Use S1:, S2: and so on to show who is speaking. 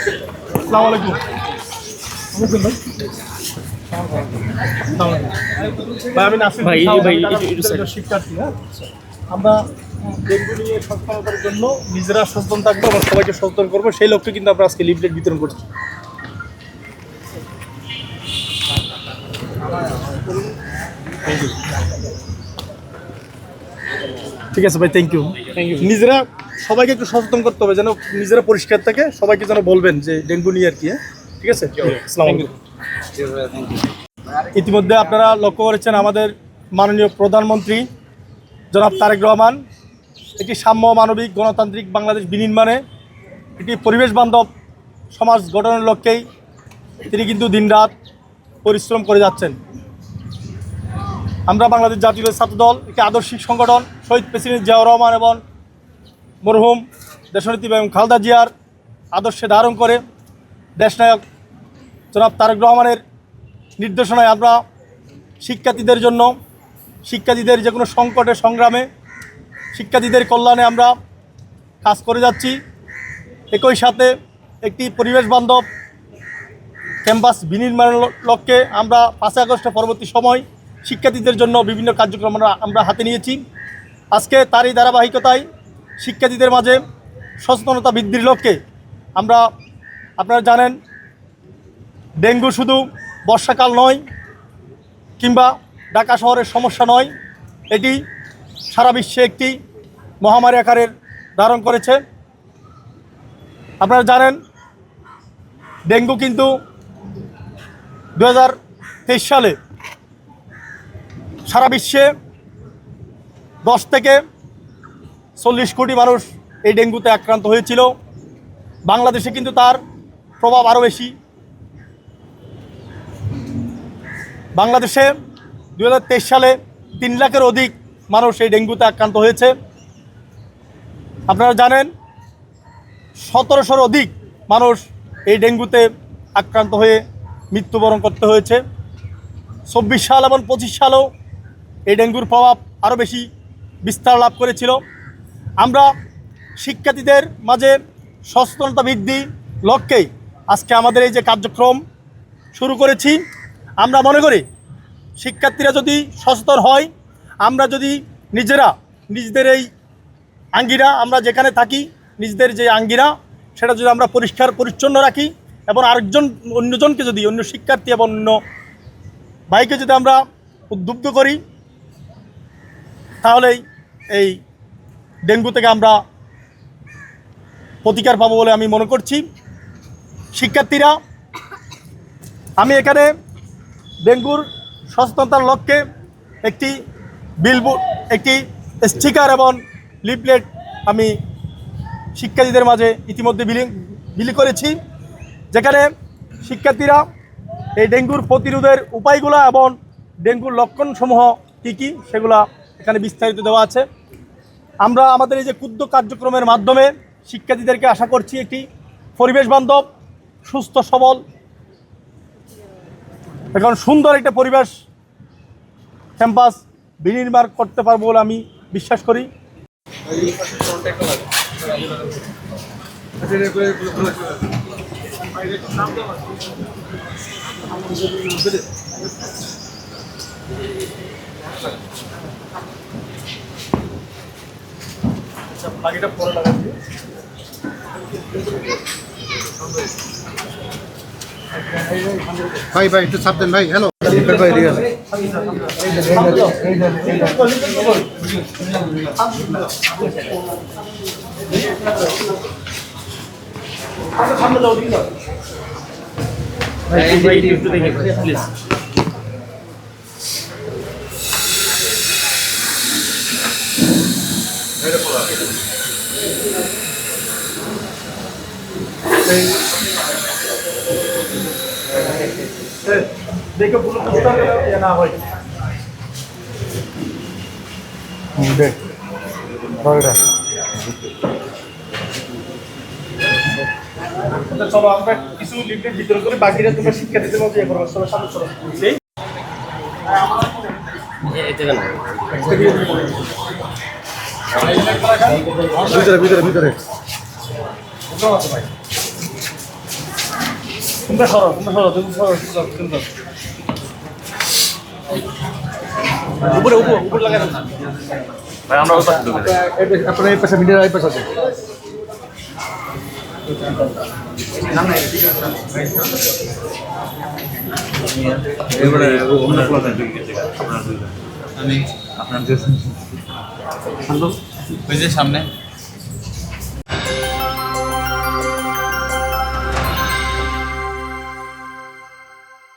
S1: আসসালামু আলাইকুম। ভাই আমি নাসির শিক্ষার্থী। হ্যাঁ, আমরা ডেঙ্গু নিয়ে সচেতনতার জন্য নিজেরা সচেতন থাকবো এবং সবাইকে সচেতন করবো, সেই লক্ষ্যে কিন্তু আমরা আজকে লিফলেট বিতরণ করছি। ঠিক আছে ভাই, থ্যাংক ইউ। নিজেরা সবাইকে একটু সচেতন করতে হবে, যেন নিজেরা পরিষ্কার থাকে, সবাইকে যেন বলবেন যে ডেঙ্গু নিয়ে আর কি। ঠিক আছে, আসসালামু আলাইকুম। ইতিমধ্যে আপনারা লক্ষ্য করেছেন আমাদের মাননীয় প্রধানমন্ত্রী জনাব তারেক রহমান একটি সাম্য, মানবিক, গণতান্ত্রিক বাংলাদেশ বিনির্মাণে একটি পরিবেশ বান্ধব সমাজ গঠনের লক্ষ্যেই তিনি কিন্তু দিনরাত পরিশ্রম করে যাচ্ছেন। আমরা বাংলাদেশ জাতীয় ছাত্রদল একটি আদর্শিক সংগঠন, শহীদ প্রেসিডেন্ট জিয়াউর রহমান এবং মরহুম দেশনেত্রী বেগম খালেদা জিয়ার আদর্শে ধারণ করে দেশনায়ক জনাব তারেক রহমানের নির্দেশনায় আমরা শিক্ষার্থীদের জন্য, শিক্ষার্থীদের যে কোনো সংকটের সংগ্রামে, শিক্ষার্থীদের কল্যাণে আমরা কাজ করে যাচ্ছি। একই সাথে একটি পরিবেশ বান্ধব ক্যাম্পাস বিনির্মাণের লক্ষ্যে আমরা 5 আগস্টের পরবর্তী সময় শিক্ষার্থীদের জন্য বিভিন্ন কার্যক্রম আমরা হাতে নিয়েছি। আজকে তারই ধারাবাহিকতায় শিক্ষার্থীদের মাঝে সচেতনতা বৃদ্ধির লক্ষ্যে আমরা, আপনারা জানেন ডেঙ্গু শুধু বর্ষাকাল নয় কিংবা ঢাকা শহরের সমস্যা নয়, এটি সারা বিশ্বে একটি মহামারী আকারের ধারণ করেছে। আপনারা জানেন ডেঙ্গু কিন্তু 2023 সালে সারা বিশ্বে 10 থেকে 40 কোটি মানুষ এই ডেঙ্গুতে আক্রান্ত হয়েছিল। বাংলাদেশে কিন্তু তার প্রভাব আরও বেশি। বাংলাদেশে 2023 সালে 3 লাখের অধিক মানুষ এই ডেঙ্গুতে আক্রান্ত হয়েছে। আপনারা জানেন 1700-র অধিক মানুষ এই ডেঙ্গুতে আক্রান্ত হয়ে মৃত্যুবরণ করতে হয়েছে। 24 সাল এবং 25 সালেও এই ডেঙ্গুর প্রভাব আরও বেশি বিস্তার লাভ করেছিল। আমরা শিক্ষার্থীদের মাঝে সচেতনতা বৃদ্ধি লক্ষ্যেই আজকে আমাদের এই যে কার্যক্রম শুরু করেছি। আমরা মনে করি শিক্ষার্থীরা যদি সচেতন হয়, আমরা যদি নিজেরা নিজেদের এই আঙ্গিনা, আমরা যেখানে থাকি নিজেদের যে আঙ্গিনা, সেটা যদি আমরা পরিষ্কার পরিচ্ছন্ন রাখি এবং অন্যজনকে যদি, অন্য শিক্ষার্থী এবং অন্য ভাইকে যদি আমরা উদ্বুদ্ধ করি, তাহলেই এই ডেঙ্গু থেকে আমরা প্রতিকার পাবো বলে আমি মনে করছি। শিক্ষার্থীরা, আমি এখানে ডেঙ্গুর সচেতনতার লক্ষ্যে একটি বিলবোর্ড, একটি স্টিকার এবং লিফলেট আমি শিক্ষার্থীদের মাঝে ইতিমধ্যে বিলি করেছি, যেখানে শিক্ষার্থীরা এই ডেঙ্গুর প্রতিরোধের উপায়গুলো এবং ডেঙ্গুর লক্ষণসমূহ কী কী সেগুলা এখানে বিস্তারিত দেওয়া আছে। আমরা আমাদের এই যে ক্ষুদ্র কার্যক্রমের মাধ্যমে শিক্ষার্থীদেরকে আশা করছি একটি পরিবেশ বান্ধব, সুস্থ সবল, এখন সুন্দর একটা পরিবেশ ক্যাম্পাস বিনির্মাণ করতে পারবো বলে আমি বিশ্বাস করি। বাকিটা পরে লাগাচ্ছি।
S2: ভাই ভাই একটু চাপ দেন ভাই। হ্যালো ভাই, ঠিক আছে।
S1: সামনে যাও, দিকে যাও। প্লিজ দেখো পুরো পোস্টার না হয়।
S2: দেখ
S1: চলো আমরা কিছু লিফলেট ভিতরে করে বাকিটা তোমরা শিক্ষার্থীদের মধ্যে ইয়ে করো। সবার সামনে চলো।
S2: ভিতরে ভিতরে ভিতরে
S1: তোমরা সরো তুমি সরো উপরে উপরে লাগাই না
S3: ভাই আমরা ওই পাশে ঢুকে যাই।
S2: আপনার এই পাশে মিডিয়ার এই পাশে আছে
S3: এবারে অন্য ক্লাসে ঢুকে গেছে আপনার দুইজন। আমি আপনার ওই যে সামনে